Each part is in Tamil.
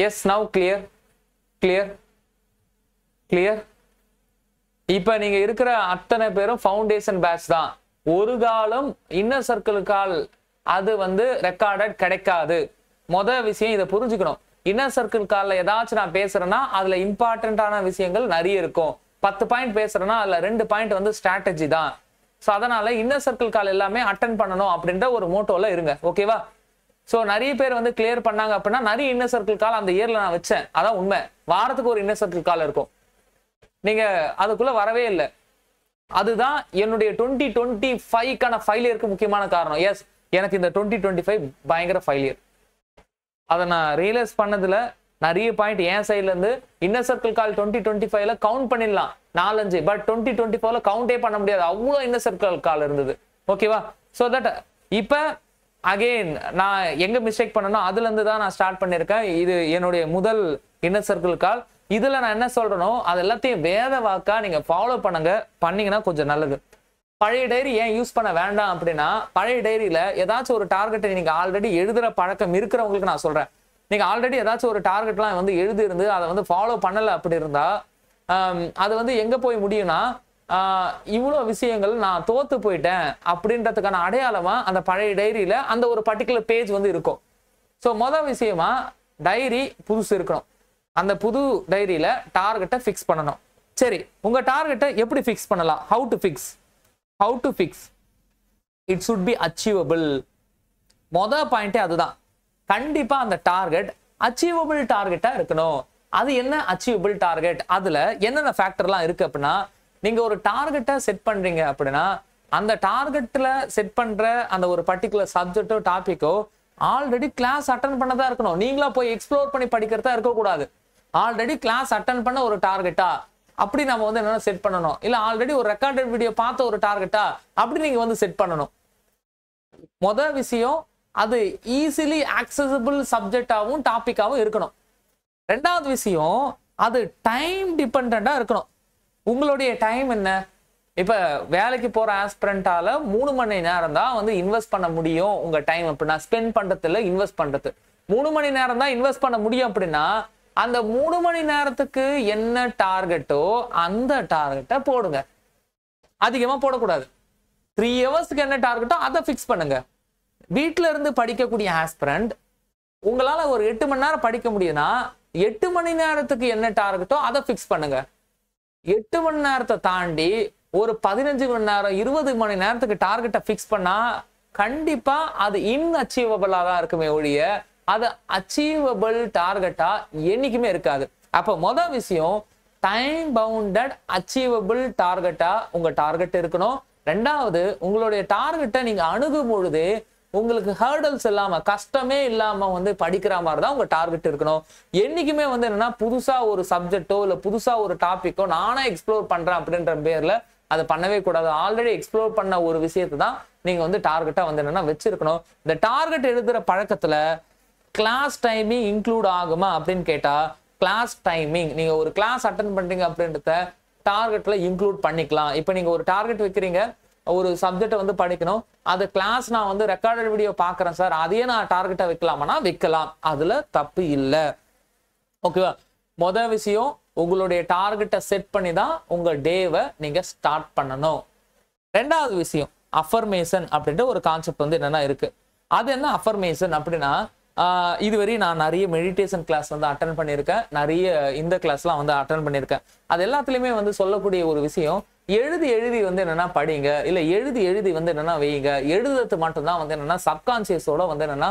S now clear clear clear. இப்ப நீங்க இருக்கிற அத்தனை பேரும் ஃபவுண்டேஷன் பேட்ச் தான். ஒரு காலம் இன்னர் சர்க்கிள் கால் அது வந்து ரெக்கார்டட் கிடைக்காது. விஷயம் இதை புரிஞ்சுக்கணும். இன்னர் சர்க்கிள் கால்ல ஏதாச்சும் நான் பேசுறேன்னா அதுல இம்பார்ட்டன்டான விஷயங்கள் நிறைய இருக்கும். 10 பாயிண்ட் பேசுறேன்னா அதுல 2 பாயிண்ட் வந்து ஸ்ட்ராட்டஜி தான். ஸோ அதனால இன்னர் சர்க்கிள் கால் எல்லாமே அட்டன் பண்ணணும் அப்படின்ற ஒரு மோட்டோல இருங்க. ஓகேவா? ஸோ நிறைய பேர் வந்து கிளியர் பண்ணாங்க அப்படின்னா நிறைய இன்னர் சர்க்கிள் கால் அந்த இயர்ல நான் வச்சேன். அதான் உண்மை. வாரத்துக்கு ஒரு இன்னர் சர்க்கிள் கால் இருக்கும். நீங்க அதுக்குள்ள வரவே இல்லை. அதுதான் என்னுடைய 2025க்கான ஃபெயிலியருக்கு முக்கியமான காரணம். எஸ், எனக்கு இந்த 2025 பயங்கர ஃபெயிலியர். அதை நான் ரியலைஸ் பண்ணதுல நிறைய பாயிண்ட் என் சைட்ல இருந்து இன்னர் சர்க்கிள் கால் 2025ல கவுண்ட் பண்ணிடலாம் 4-5. பட் 2024ல கவுண்டே பண்ண முடியாது, அவ்வளோ இன்னர் சர்க்கிள் கால் இருந்தது. ஓகேவா? ஸோ தட் இப்ப அகெயின் நான் எங்க மிஸ்டேக் பண்ணணும் அதுல இருந்து தான் நான் ஸ்டார்ட் பண்ணிருக்கேன். இது என்னுடைய முதல் இன்னர் சர்க்கிள் கால். இதுல நான் என்ன சொல்றேனோ அது எல்லாத்தையும் வேத வாக்கா நீங்க ஃபாலோ பண்ணுங்க. பண்ணீங்கன்னா கொஞ்சம் நல்லது. பழைய டைரி ஏன் யூஸ் பண்ண வேண்டாம் அப்படின்னா, பழைய டைரியில ஏதாச்சும் ஒரு டார்கெட்டை நீங்க ஆல்ரெடி எழுதுற பழக்கம் இருக்கிறவங்களுக்கு நான் சொல்றேன். நீங்க ஆல்ரெடி ஏதாச்சும் ஒரு டார்கெட்லாம் வந்து எழுதி இருந்து அதை வந்து ஃபாலோ பண்ணல அப்படி இருந்தா அது வந்து எங்க போய் முடியும்னா, இவ்வளோ விஷயங்கள் நான் தோத்து போயிட்டேன் அப்படின்றதுக்கான அடையாளமா அந்த பழைய டைரியில அந்த ஒரு பர்டிகுலர் பேஜ் வந்து இருக்கும். ஸோ விஷயமா டைரி புதுசு இருக்கணும். அந்த புது டைரியில டார்கெட்டை ஃபிக்ஸ் பண்ணணும். சரி, உங்க டார்கெட்டை எப்படி ஃபிக்ஸ் பண்ணலாம்? How to fix it should be achievable. பாயிண்டே அதுதான். கண்டிப்பா அந்த டார்கெட் அச்சீவபிள் டார்கெட்டா இருக்கணும். அது என்ன அச்சீவபிள் டார்கெட்? அதுல என்னென்ன ஃபேக்டர்லாம் இருக்கு அப்படின்னா, நீங்க ஒரு டார்கெட்டை செட் பண்றீங்க அப்படின்னா அந்த டார்கெட்ல செட் பண்ற அந்த ஒரு பர்டிகுலர் சப்ஜெக்டோ டாபிக்கோ ஆல்ரெடி கிளாஸ் அட்டன் பண்ணதா இருக்கணும். நீங்களா போய் எக்ஸ்ப்ளோர் பண்ணி படிக்கிறதா இருக்கக்கூடாது. ஆல்ரெடி கிளாஸ் அட்டன் பண்ண ஒரு டார்கெட்டா அப்படி நம்ம வந்து என்ன செட் பண்ணணும். இல்ல ஆல்ரெடி ஒரு ரெக்கார்டட் வீடியோ பார்த்த ஒரு டார்கெட்டா அப்படி நீங்க வந்து செட் பண்ணணும். விஷயம் அது ஈஸிலி ஆக்சசிபிள் சப்ஜெக்டாவும் டாபிக்காவும் இருக்கணும். ரெண்டாவது விஷயம் அது டைம் டிபெண்டா இருக்கணும். உங்களுடைய டைம் என்ன? இப்ப வேலைக்கு போற ஆஸ்பிரண்டால 3 மணி நேரம் தான் வந்து இன்வெஸ்ட் பண்ண முடியும். உங்க டைம் அப்படின்னா ஸ்பெண்ட் பண்றதுல இன்வெஸ்ட் பண்றது 3 மணி நேரம் தான் இன்வெஸ்ட் பண்ண முடியும். அப்படின்னா அந்த 3 மணி நேரத்துக்கு என்ன டார்கெட்டோ அந்த டார்கெட்டை போடுங்க. அதிகமா போடக்கூடாது. 3 ஹவர்ஸ்க்கு என்ன டார்கெட்டோ அதை ஃபிக்ஸ் பண்ணுங்க. வீட்டுல இருந்து படிக்கக்கூடிய ஆஸ்பிரண்ட் உங்களால ஒரு 8 மணி நேரம் படிக்க முடியும்னா 8 மணி நேரத்துக்கு என்ன டார்கெட்டோ அதை ஃபிக்ஸ் பண்ணுங்க. 8 மணி நேரத்தை தாண்டி ஒரு 15 மணி நேரம் 20 மணி நேரத்துக்கு டார்கெட்டை ஃபிக்ஸ் பண்ணா கண்டிப்பா அது இன்அச்சீவபிளா தான் இருக்குமே ஒழிய அது அச்சீவபிள் டார்கெட்டா என்னைக்குமே இருக்காது. அப்ப விஷயம் டைம் பவுண்டட் அச்சீவபிள் டார்கெட்டா உங்க டார்கெட் இருக்கணும். ரெண்டாவது, உங்களுடைய டார்கெட்டை நீங்க அணுகும் பொழுது உங்களுக்கு ஹர்டல்ஸ் இல்லாம கஷ்டமே இல்லாம வந்து படிக்கிற மாதிரி தான் உங்க டார்கெட் இருக்கணும். என்னைக்குமே வந்து என்னன்னா புதுசா ஒரு சப்ஜெக்டோ இல்ல புதுசா ஒரு டாபிக்கோ நானே எக்ஸ்ப்ளோர் பண்றேன் அப்படின்ற பேர்ல அதை பண்ணவே கூடாது. ஆல்ரெடி எக்ஸ்ப்ளோர் பண்ண ஒரு விஷயத்தை தான் நீங்க வந்து டார்கெட்டா வந்து என்னன்னா வச்சிருக்கணும். இந்த டார்கெட் எழுதுற பழக்கத்துல கிளாஸ் டைமிங் இன்க்ளூட் ஆகுமா அப்படின்னு கேட்டா, கிளாஸ் டைமிங் நீங்க ஒரு கிளாஸ் அட்டன் பண்றீங்க அப்படின்றத டார்கெட்ல இன்க்ளூட் பண்ணிக்கலாம். இப்ப நீங்க ஒரு டார்கெட் வைக்கிறீங்க, ஒரு சப்ஜெக்டை வந்து படிக்கணும், அது கிளாஸ் நான் வந்து ரெக்கார்டட் வீடியோ பாக்குறேன் சார், அதையே நான் டார்கெட்டா வைக்கலாமா? வைக்கலாம், அதுல தப்பு இல்லை. ஓகேவா? விஷயம் உங்களுடைய டார்கெட்டை செட் பண்ணி தான் உங்க டேவை நீங்க ஸ்டார்ட் பண்ணணும். ரெண்டாவது விஷயம் அஃபர்மேஷன் அப்படின்ற ஒரு கான்செப்ட் வந்து என்னன்னா இருக்கு. அது என்ன அஃபர்மேஷன் அப்படின்னா, இதுவரை நான் நிறைய மெடிடேஷன் கிளாஸ் வந்து அட்டன் பண்ணியிருக்கேன், நிறைய இந்த கிளாஸ்லாம் வந்து அட்டன் பண்ணியிருக்கேன். அது எல்லாத்துலயுமே வந்து சொல்லக்கூடிய ஒரு விஷயம், எழுதி வந்து என்னன்னா படிங்க, இல்ல எழுதி வந்து என்னன்னா வைங்க. எழுதுறது மட்டும்தான் வந்து என்னன்னா சப்கான்சியஸோட வந்து என்னன்னா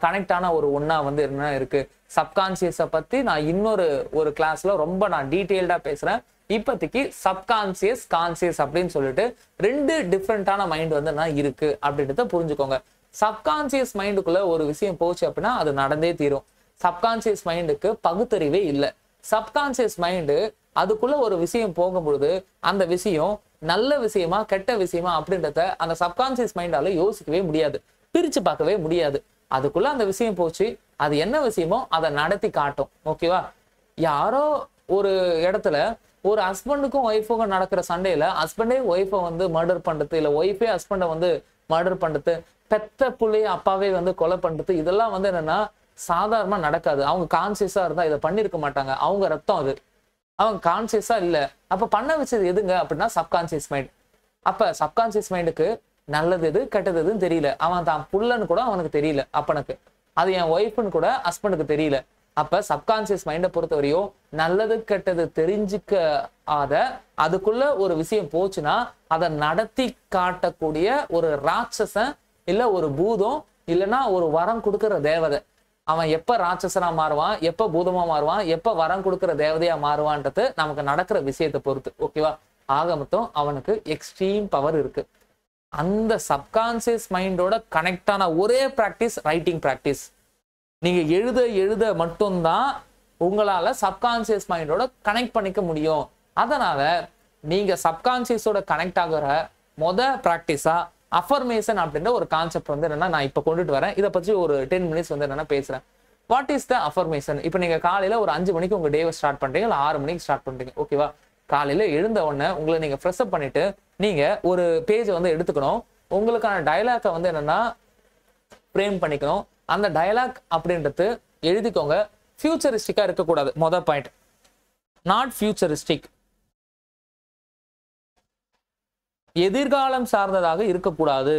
கனெக்ட் ஆன ஒரு ஒண்ணா வந்து என்ன இருக்கு. சப்கான்சியஸை பத்தி நான் இன்னொரு கிளாஸ்ல ரொம்ப நான் டீட்டெயில்டா பேசுறேன். இப்போதைக்கு சப்கான்சியஸ் கான்சியஸ் அப்படின்னு சொல்லிட்டு 2 டிஃப்ரெண்டான மைண்ட் வந்து என்ன இருக்கு அப்படின்றத புரிஞ்சுக்கோங்க. சப்கான்சியஸ் மைண்டுக்குள்ள ஒரு விஷயம் போச்சு அப்படின்னா அது நடந்தே தீரும். சப்கான்சியஸ் மைண்டுக்கு பகுத்தறிவே இல்லை. சப்கான்சியஸ் மைண்டு அதுக்குள்ள ஒரு விஷயம் போகும்பொழுது அந்த விஷயம் நல்ல விஷயமா கெட்ட விஷயமா அப்படின்றத அந்த சப்கான்சியஸ் மைண்டால யோசிக்கவே முடியாது, பிரிச்சு பார்க்கவே முடியாது. அதுக்குள்ள அந்த விஷயம் போச்சு, அது என்ன விஷயமோ அதை நடத்தி காட்டும். ஓகேவா? யாரோ ஒரு இடத்துல ஒரு ஹஸ்பண்டுக்கும் ஒய்ஃபுக்கும் நடக்கிற சண்டையில ஹஸ்பண்டே ஒய்ஃபை வந்து மர்டர் பண்றது, இல்ல ஒய்ஃபே ஹஸ்பண்டை வந்து மர்டர் பண்றது, பெத்த புள்ளைய அப்பாவே வந்து கொலை பண்றது, இதெல்லாம் வந்து என்னன்னா சாதாரணமா நடக்காது. அவங்க கான்சியஸா இருந்தா இதை பண்ணிருக்க மாட்டாங்க. அவங்க ரத்தம் அது. அவங்க கான்சியஸா இல்ல. அப்ப பண்ண வச்சது எதுங்க அப்படின்னா சப்கான்சியஸ் மைண்ட். அப்ப சப்கான்சியஸ் மைண்டுக்கு நல்லது எது கெட்டது எதுன்னு தெரியல. அவன் தான் புள்ளன்னு கூட அவனுக்கு தெரியல அப்பனுக்கு. அது என் ஒய்ஃப்னு கூட ஹஸ்பண்டுக்கு தெரியல. அப்ப சப்கான்சியஸ் மைண்டை பொறுத்தவரையும் நல்லது கெட்டது தெரிஞ்சுக்க அதுக்குள்ள ஒரு விஷயம் போச்சுன்னா அதை நடத்தி காட்டக்கூடிய ஒரு ராட்சசன் இல்ல ஒரு பூதம் இல்லைன்னா ஒரு வரம் கொடுக்கிற தேவதை. அவன் எப்ப ராட்சசனா மாறுவான், எப்ப பூதமா மாறுவான், எப்ப வரம் கொடுக்கிற தேவதையா மாறுவான்றது நமக்கு நடக்கிற விஷயத்தை பொறுத்து. ஓகேவா? ஆக மொத்தம் அவனுக்கு எக்ஸ்ட்ரீம் பவர் இருக்கு. அந்த சப்கான்சியஸ் மைண்டோட கனெக்ட் ஆன ஒரே பிராக்டிஸ் ரைட்டிங் பிராக்டிஸ். நீங்க எழுத எழுத மட்டும்தான் உங்களால சப்கான்சியஸ் மைண்டோட கனெக்ட் பண்ணிக்க முடியும். அதனால நீங்க சப்கான்சியஸோட கனெக்ட் ஆகிற பிராக்டிஸா அஃபர்மேஷன் அப்படின்ற ஒரு கான்செப்ட் வந்து என்னன்னா நான் இப்ப கொண்டுட்டு வரேன். இதை பற்றி ஒரு 10 மினிட்ஸ் வந்து என்னன்னா பேசுறேன். What is the affirmation? இப்ப நீங்க காலையில ஒரு 5 மணிக்கு உங்க டேவை ஸ்டார்ட் பண்றீங்க, இல்ல 6 மணிக்கு ஸ்டார்ட் பண்றீங்க. ஓகேவா? காலையில எழுந்த உடனே உங்களை நீங்க ஃப்ரெஷ் அப் பண்ணிட்டு நீங்க ஒரு பேஜை வந்து எடுத்துக்கணும். உங்களுக்கான டயலாக்கை வந்து என்னன்னா ஃப்ரேம் பண்ணிக்கணும். அந்த டயலாக் அப்படின்றது எழுதிக்கோங்க. ஃபியூச்சரிஸ்டிக்கா இருக்கக்கூடாது. Point, not futuristic. எதிர்காலம் சார்ந்ததாக இருக்கக்கூடாது.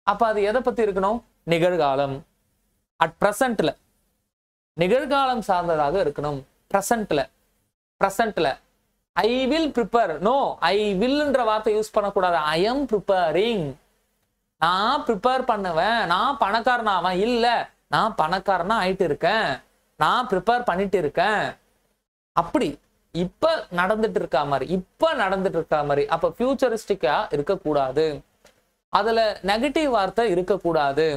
அப்ப அது எதை பத்தி இருக்கணும்? நிகழ்காலம். அட் பிரசன்ட்ல நிகழ்காலம் சார்ந்ததாக இருக்கணும். பிரசன்ட்ல ஐ வில் ப்ரிப்பேர். நோ, ஐ வில்ன்ற வார்த்தை யூஸ் பண்ணக்கூடாது. ஐ எம் ப்ரிப்பேரிங். நான் ப்ரிப்பேர் பண்ணுவேன், நான் பணக்காரனாவன் இல்ல, நான் பணக்காரனா ஆயிட்டு இருக்கேன், நான் ப்ரிப்பேர் பண்ணிட்டு இருக்கேன். அப்படி இப்ப நடந்துட்டு இருக்கா மாதிரி. அப்ப ஃபியூச்சரிஸ்டிக்கா இருக்கக்கூடாது. அதுல நெகட்டிவ் வார்த்தை இருக்கக்கூடாது.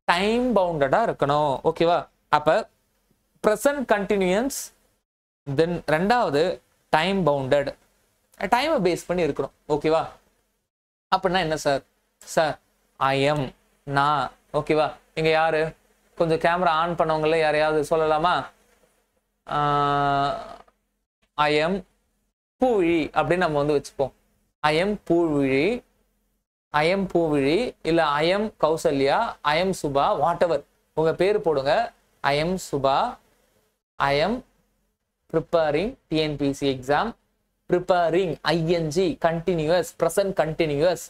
டைம் பவுண்டடா இருக்கணும். ஓகேவா? அப்ப பிரசன்ட் கண்டினியூஸ், தென் ரெண்டாவது டைம் பவுண்டட். டைமை பேஸ் பண்ணி இருக்கணும். ஓகேவா? அப்படின்னா என்ன சார்? ஐ எம், நான். ஓகேவா? இங்க யாரு கொஞ்சம் கேமரா ஆன் பண்ணவங்கள யாரையாவது சொல்லலாமா? ஐ எம் பூவிழி அப்படின்னு நம்ம வந்து வச்சுப்போம். ஐ எம் பூவிழி இல்ல I am Kausalya, I am Subha, whatever உங்க பேரு போடுங்க. I am Subha, I am preparing TNPSC exam. Preparing ING continuous, present continuous.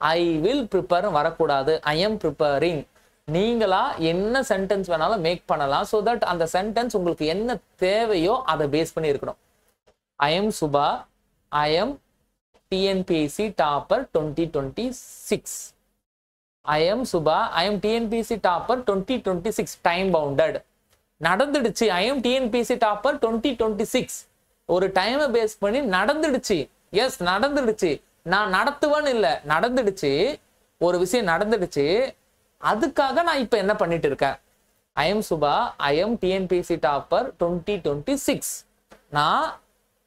I will prepare வரக்கூடாது. I am preparing. நீங்களா என்ன சென்டென்ஸ் வேணாலும் மேக் பண்ணலாம். ஸோ தட் அந்த சென்டென்ஸ் உங்களுக்கு என்ன தேவையோ அதை பேஸ் பண்ணி இருக்கணும். I am Subha, I am TNPSC topper 2026. I am Subha, I am TNPSC topper 2026. Time bounded. நடந்துடுச்சு. I am TNPSC topper 2026. ஒரு டைமை பேஸ் பண்ணி நடந்துடுச்சு. எஸ், நடந்துடுச்சு. நான் நடத்துவேன்னு இல்லை, நடந்துடுச்சு. ஒரு விஷயம் நடந்துடுச்சு. அதுக்காக நான் இப்ப என்ன பண்ணிட்டு இருக்கேன்? I am Subha, I am TNPSC topper 2026. நான்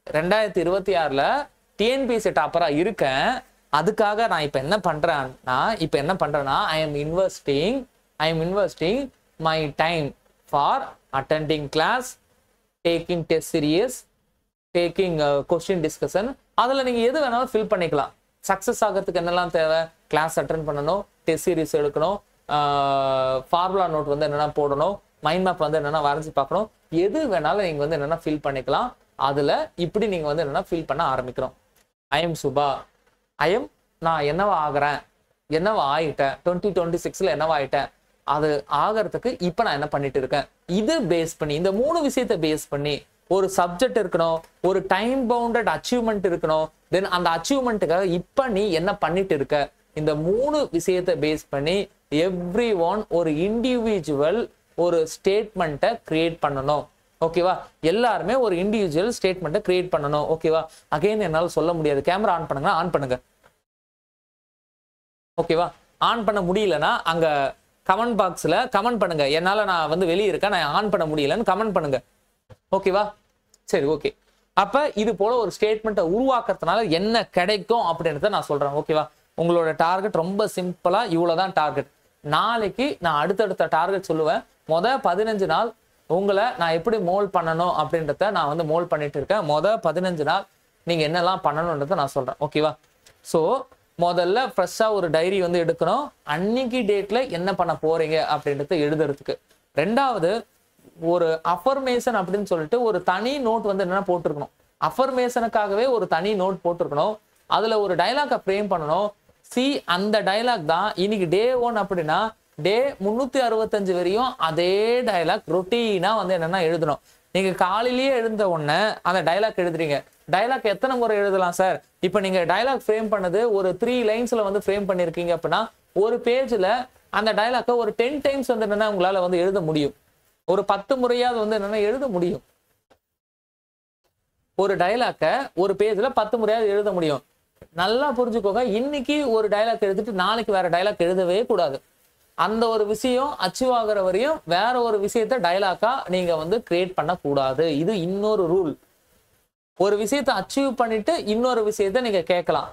2026ல டிஎன்பிஎஸ்சி டாப்பரா இருக்கேன். அதுக்காக நான் இப்ப என்ன பண்றேன்னா I am investing my time for attending class, taking test series, taking question discussion. அதுல நீங்க எது வேணாலும் ஃபில் பண்ணிக்கலாம். சக்சஸ் ஆகிறதுக்கு என்னெல்லாம் தேவை? கிளாஸ் அட்டென்ட் பண்ணணும், டெஸ்ட் சீரிஸ் எடுக்கணும், ஃபார்முலா நோட் வந்து என்னென்ன போடணும், மைண்ட் மேப் வந்து என்னென்ன வரைஞ்சி பார்க்கணும். எது வேணாலும் நீங்க வந்து என்னென்ன ஃபில் பண்ணிக்கலாம். அதுல இப்படி நீங்க வந்து என்னென்ன ஃபில் பண்ண ஆரம்பிக்கிறோம். I am Subha, I am, நான் என்னவா ஆகிறேன், என்னவா ஆயிட்டேன், 2026ல என்னவா ஆயிட்டேன், அது ஆகிறதுக்கு இப்ப நான் என்ன பண்ணிட்டு இருக்கேன். இது பேஸ் பண்ணி, இந்த 3 விஷயத்தை பேஸ் பண்ணி ஒரு சப்ஜெக்ட் இருக்கணும், ஒரு டைம் பவுண்டட் அச்சீவ்மெண்ட் இருக்கணும், தென் அந்த அச்சீவ்மெண்ட்டுக்காக இப்ப நீ என்ன பண்ணிட்டு இருக்க. இந்த 3 விஷயத்தை பேஸ் பண்ணி எவ்ரி ஒன் ஒரு இண்டிவிஜுவல் ஒரு ஸ்டேட்மெண்ட்டை கிரியேட் பண்ணணும். ஓகேவா? எல்லாருமே ஒரு இண்டிவிஜுவல் ஸ்டேட்மெண்ட்டை கிரியேட் பண்ணணும். ஓகேவா? அகைன் என்னால சொல்ல முடியாது. கேமரா ஆன் பண்ணுங்க, ஆன் பண்ணுங்க. ஓகேவா? ஆன் பண்ண முடியலன்னா அங்க கமெண்ட் பாக்ஸ்ல கமெண்ட் பண்ணுங்க. என்னால நான் வந்து வெளியே இருக்கேன், நான் ஆன் பண்ண முடியலன்னு கமெண்ட் பண்ணுங்க. ஓகேவா? சரி, ஓகே. அப்ப இது போல ஒரு ஸ்டேட்மெண்ட்டை உருவாக்குறதுனால என்ன கிடைக்கும் அப்படின்றத நான் சொல்றேன். ஓகேவா? உங்களோட டார்கெட் ரொம்ப சிம்பிளா இவ்வளவுதான் டார்கெட். நாளைக்கு நான் அடுத்தடுத்த டார்கெட் சொல்லுவேன். 15 நாள் உங்களை நான் எப்படி மோல்ட் பண்ணணும் அப்படின்றத நான் வந்து மோல்ட் பண்ணிட்டு இருக்கேன். 15 நாள் நீங்க என்னெல்லாம் பண்ணணும்ன்றத நான் சொல்றேன். ஓகேவா? ஸோ முதல்ல ஃப்ரெஷ்ஷா ஒரு டைரி வந்து எடுக்கணும். அன்னைக்கு டேட்ல என்ன பண்ண போறீங்க அப்படின்றத எழுதுறதுக்கு. ரெண்டாவது ஒரு அஃபர்மேஷன் அப்படின்னு சொல்லிட்டு ஒரு தனி நோட் வந்து என்னன்னா போட்டிருக்கணும். அஃபர்மேஷனுக்காகவே ஒரு தனி நோட் போட்டிருக்கணும். அதுல ஒரு டைலாக ஃப்ரேம் பண்ணணும். அந்த டைலாக் தான் இன்னைக்கு டே 1 அப்படின்னா டே 365 வரையும் அதே டைலாக் ரொட்டீனா வந்து என்னன்னா எழுதணும். நீங்க காலையிலேயே எழுந்த உடனே அந்த டைலாக் எழுதுறீங்க. டைலாக் எத்தனை முறை எழுதலாம் சார்? இப்ப நீங்க டைலாக் ஃப்ரேம் பண்ணது ஒரு 3 லைன்ஸ்ல வந்து ஃப்ரேம் பண்ணிருக்கீங்க அப்படின்னா ஒரு பேஜ்ல அந்த டைலாக்க ஒரு 10 டைம்ஸ் வந்து என்னன்னா உங்களால வந்து எழுத முடியும். ஒரு 10 முறையாவது வந்து என்னன்னா எழுத முடியும். ஒரு டைலாக்க ஒரு பேஜ்ல 10 முறையாவது எழுத முடியும். நல்லா புரிஞ்சுக்கோங்க. இன்னைக்கு ஒரு டைலாக் எழுதிட்டு நாளைக்கு வேற டைலாக் எழுதவே கூடாது. அந்த ஒரு விஷயம் அச்சீவ் ஆகுற வரையும் வேற ஒரு விஷயத்த டைலாக்கா நீங்க வந்து கிரியேட் பண்ண கூடாது. இது இன்னொரு ரூல். ஒரு விஷயத்த அச்சீவ் பண்ணிட்டு இன்னொரு விஷயத்த நீங்க கேட்கலாம்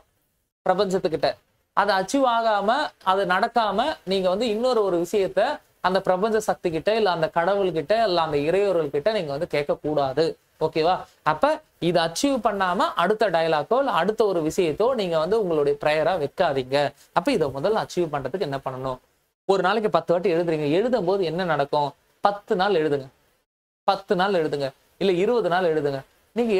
பிரபஞ்சத்துக்கிட்ட. அது அச்சீவ் ஆகாம அது நடக்காம நீங்க வந்து இன்னொரு ஒரு விஷயத்த அந்த பிரபஞ்ச சக்தி கிட்ட இல்ல அந்த கடவுள்கிட்ட இல்ல அந்த இறையோர்கள் கிட்ட நீங்க வந்து கேட்க கூடாது. ஓகேவா? அப்ப இது அச்சீவ் பண்ணாம அடுத்த டைலாக்கோ இல்ல அடுத்த ஒரு விஷயத்தோ நீங்க வந்து உங்களுடைய ப்ரேயரா வைக்காதீங்க. அப்ப இதை முதல்ல அச்சீவ் பண்றதுக்கு என்ன பண்ணணும்? ஒரு நாளைக்கு 10 வாட்டி எழுதுறீங்க. எழுதும் போது என்ன நடக்கும்? 10 நாள் எழுதுங்க. 10 நாள் எழுதுங்க. இல்ல 20 நாள் எழுதுங்க. நீங்க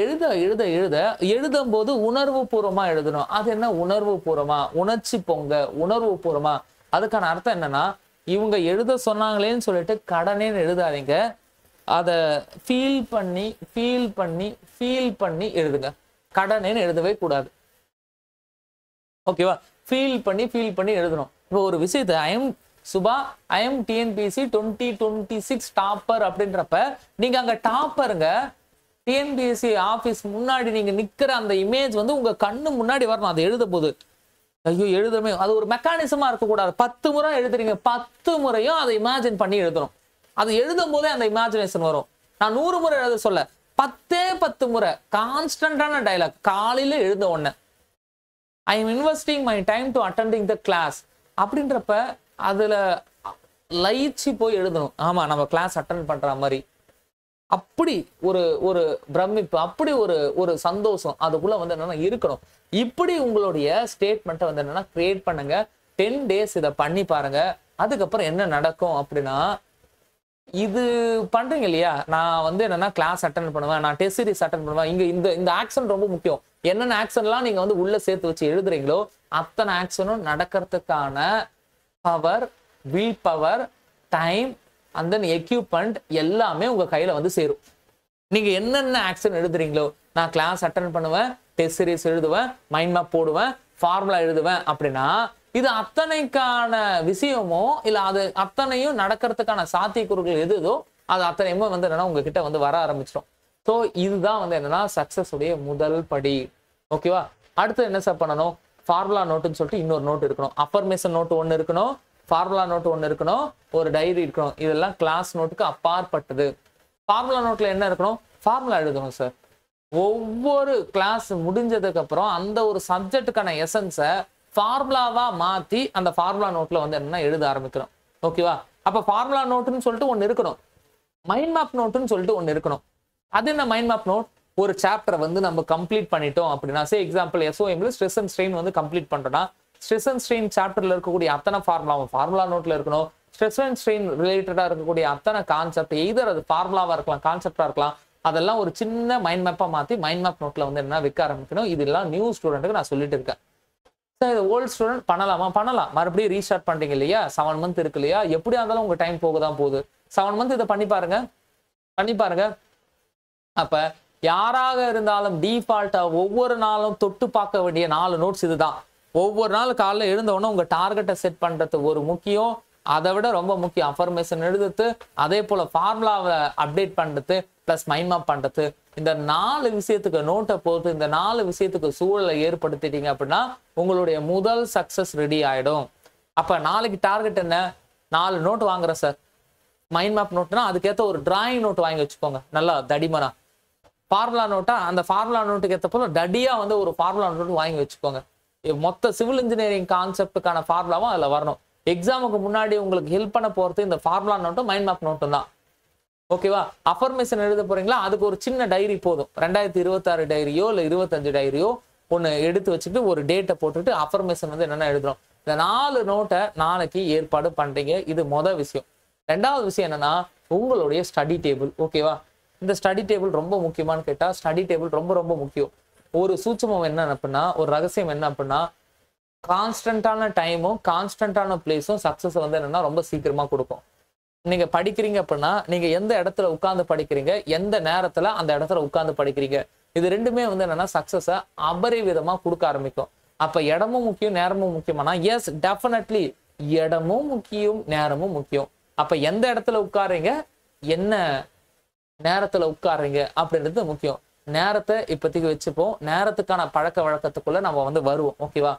எழுதும் போது உணர்வு பூர்வமா எழுதணும். அது என்ன உணர்வு பூர்வமா? உணர்ச்சி பொங்க உணர்வு பூர்வமா. அதுக்கான அர்த்தம் என்னன்னா, இவங்க எழுத சொன்னாங்களேன்னு சொல்லிட்டு கடனேன்னு எழுதாதீங்க. அதை ஃபீல் பண்ணி எழுதுங்க. கடனேன்னு எழுதவே கூடாது. ஓகேவா? ஃபீல் பண்ணி எழுதணும். இப்போ ஒரு விஷயத்தை Subha I am TNPSC 2026 topper அப்படின்றப்ப நீங்க அங்க டாப்பருங்க. டிஎன்பிஎஸ்சி ஆபீஸ் முன்னாடி நீங்க நிக்கிற அந்த இமேஜ் வந்து உங்க கண்ணு முன்னாடி வரணும். அதை எழுத போது ஐயோ எழுதுமே அது ஒரு மெக்கானிசமா இருக்கக்கூடாது. 10 முறை எழுதுறீங்க. 10 முறையும் அதை இமேஜின் பண்ணி எழுதணும். அது எழுதும் போதே அந்த இமேஜினேஷன் வரும். நான் 100 முறை எழுத சொல்ல 10 முறை கான்ஸ்டன்டான டைலாக். காலையில எழுத உடனே I am investing my time to attending the class அப்படின்றப்ப அதுல லயிச்சு போய் எழுதணும். ஆமா நம்ம கிளாஸ் அட்டெண்ட் பண்ற மாதிரி. அப்படி ஒரு பிரமிப்பு, அப்படி ஒரு சந்தோஷம் அதுக்குள்ள வந்து என்னன்னா இருக்கணும். இப்படி உங்களுடைய ஸ்டேட்மெண்ட்டை வந்து என்னன்னா கிரியேட் பண்ணுங்க. 10 days இதை பண்ணி பாருங்க. அதுக்கப்புறம் என்ன நடக்கும் அப்படின்னா, இது பண்றீங்க இல்லையா, நான் வந்து என்னன்னா கிளாஸ் அட்டெண்ட் பண்ணுவேன், நான் டெஸ்ட் சீரிஸ் அட்டெண்ட் பண்ணுவேன். இங்க இந்த ஆக்ஷன் ரொம்ப முக்கியம். என்னென்ன ஆக்ஷன்லாம் நீங்க வந்து உள்ள சேர்த்து வச்சு எழுதுறீங்களோ அத்தனை ஆக்ஷனும் நடக்கிறதுக்கான power, will power, time and then equipment எல்லாமே உங்க கையில வந்து சேரும். நீங்க என்னென்ன ஆக்ஷன் எழுதுறீங்களோ, நான் கிளாஸ் அட்டெண்ட் பண்ணுவேன், டெஸ்ட் சீரிஸ் எழுதுவேன், மைண்ட் மேப் போடுவேன், ஃபார்முலா எழுதுவேன் அப்படின்னா இது அத்தனைக்கான விஷயமோ இல்ல அது அத்தனையும் நடக்கிறதுக்கான சாத்தியக்கூறுகள் எதுதோ அது அத்தனையுமே வந்து என்னன்னா உங்ககிட்ட வந்து வர ஆரம்பிச்சிடும். ஸோ இதுதான் வந்து என்னன்னா சக்சஸ் உடைய முதல் படி. ஓகேவா? அடுத்து என்ன சார் பண்ணணும்? ஃபார்முலா நோட்டுன்னு சொல்லிட்டு இன்னொரு நோட் இருக்கணும். அஃபர்மேஷன் நோட்டு ஒன்று இருக்கணும், ஃபார்முலா நோட்டு ஒன்று இருக்கணும், ஒரு டைரி இருக்கணும். இதெல்லாம் கிளாஸ் நோட்டுக்கு அப்பாற்பட்டது. ஃபார்முலா நோட்ல என்ன இருக்கணும்? ஃபார்முலா எழுதணும் சார். ஒவ்வொரு கிளாஸ் முடிஞ்சதுக்கு அப்புறம் அந்த ஒரு சப்ஜெக்டுக்கான எசன்ஸை ஃபார்முலாவா மாத்தி அந்த ஃபார்முலா நோட்ல வந்து என்னன்னா எழுத ஆரம்பிக்கணும். ஓகேவா? அப்ப ஃபார்முலா நோட்டுன்னு சொல்லிட்டு ஒன்று இருக்கணும், மைண்ட் மேப் நோட்டுன்னு சொல்லிட்டு ஒன்று இருக்கணும். அது என்ன மைண்ட் மேப் நோட்? ஒரு சாப்டரை வந்து நம்ம கம்ப்ளீட் பண்ணிட்டோம் அப்படின்னா, சே எக்ஸாம்பிள் எஸ்ஓஎம்ல ஸ்ட்ரெஸ் அண்ட் ஸ்ட்ரெயின் வந்து கம்ப்ளீட் பண்றோம்னா, ஸ்ட்ரெஸ் அண்ட் ஸ்ட்ரெயின் சாப்டர்ல இருக்கக்கூடிய அத்தனை ஃபார்முலா நோட்ல இருக்கணும். ஸ்ட்ரெஸ் அண்ட் ஸ்ட்ரெயின் ரிலேட்டடா இருக்கக்கூடிய அத்தனை கான்செப்ட், எய்தர் அது ஃபார்முலாவா இருக்கலாம், கான்செப்டா இருக்கலாம், அதெல்லாம் ஒரு சின்ன மைண்ட் மேப்பா மாத்தி மைண்ட் மேப் நோட்ல வந்து என்ன வைக்க ஆரம்பிக்கணும். இதெல்லாம் நியூ ஸ்டூடெண்ட்டுக்கு நான் சொல்லிட்டு இருக்கேன். ஓல்டு ஸ்டூடெண்ட் பண்ணலாம். மறுபடியும் ரீஸ்டார்ட் பண்றீங்க இல்லையா, 7 month இருக்கு இல்லையா, எப்படியா இருந்தாலும் உங்க டைம் போகதான் போகுது. 7 month இதை பண்ணி பாருங்க. அப்ப யாராக இருந்தாலும் டிஃபால்ட்டா ஒவ்வொரு நாளும் தொட்டு பார்க்க வேண்டிய 4 நோட்ஸ் இதுதான். ஒவ்வொரு நாள் காலைல எழுந்த உடனே உங்க டார்கெட்டை செட் பண்றது ஒரு முக்கியம். அதை விட ரொம்ப முக்கியம் அஃபர்மேஷன் எழுதுறது, அதே போல ஃபார்முலாவை அப்டேட் பண்றது, பிளஸ் மைண்ட் மேப் பண்றது. இந்த 4 விஷயத்துக்கு நோட்டை போட்டு இந்த 4 விஷயத்துக்கு சூழலை ஏற்படுத்திட்டீங்க அப்படின்னா உங்களுடைய முதல் சக்சஸ் ரெடி ஆயிடும். அப்ப நாளைக்கு டார்கெட் என்ன? 4 நோட் வாங்குறேன் சார். மைண்ட் மேப் நோட்னா அதுக்கேற்ற ஒரு டிராயிங் நோட் வாங்கி வச்சுக்கோங்க, நல்லா தடிமனா. ஃபார்முலா நோட்டா அந்த ஃபார்முலா நோட்டுக்கு ஏற்ற போல டடியா வந்து ஒரு ஃபார்முலா நோட் வாங்கி வச்சுக்கோங்க. மொத்த சிவில் இன்ஜினியரிங் கான்செப்டுக்கான ஃபார்முலாவும் அதுல வரணும். எக்ஸாமுக்கு முன்னாடி உங்களுக்கு ஹெல்ப் பண்ண போறது இந்த ஃபார்முலா நோட்டும் மைண்ட் மேப் நோட்டும் தான். ஓகேவா? அஃபர்மேஷன் எழுத போறீங்களா, அதுக்கு ஒரு சின்ன டைரி போதும். 2026 டைரியோ இல்ல 25 டைரியோ ஒன்னு எடுத்து வச்சுட்டு ஒரு டேட்டை போட்டுட்டு அஃபர்மேஷன் வந்து என்னென்ன எழுதுறோம். இந்த 4 நோட்டை நாளைக்கு ஏற்பாடு பண்றீங்க. இது மொதல் விஷயம். ரெண்டாவது விஷயம் என்னன்னா உங்களுடைய ஸ்டடி டேபிள். ஓகேவா? இந்த ஸ்டடி டேபிள் ரொம்ப முக்கியமானு கேட்டா ஸ்டடி டேபிள் ரொம்ப ரொம்ப முக்கியம். ஒரு சூட்சமம் என்ன அப்படின்னா, ஒரு ரகசியம் என்ன அப்படின்னா, கான்ஸ்டன்டான டைமும் கான்ஸ்டன்டான பிளேஸும் சக்சஸ் வந்து என்னன்னா ரொம்ப சீக்கிரமா கொடுக்கும். நீங்க படிக்கிறீங்க அப்படின்னா நீங்க எந்த இடத்துல உட்கார்ந்து படிக்கிறீங்க, எந்த நேரத்துல அந்த இடத்துல உட்கார்ந்து படிக்கிறீங்க, இது ரெண்டுமே வந்து என்னன்னா சக்சஸ அபரிவிதமா கொடுக்க ஆரம்பிக்கும். அப்ப இடமும் முக்கியம் நேரமும் முக்கியமானா எஸ் டெஃபினெட்லி இடமும் முக்கியம் நேரமும் முக்கியம். அப்ப எந்த இடத்துல உட்காருங்க, என்ன நேரத்துல உட்காருங்க அப்படின்றது முக்கியம். நேரத்தை இப்போதைக்கு வச்சுப்போம். நேரத்துக்கான பழக்க வழக்கத்துக்குள்ள நம்ம வந்து வருவோம். ஓகேவா?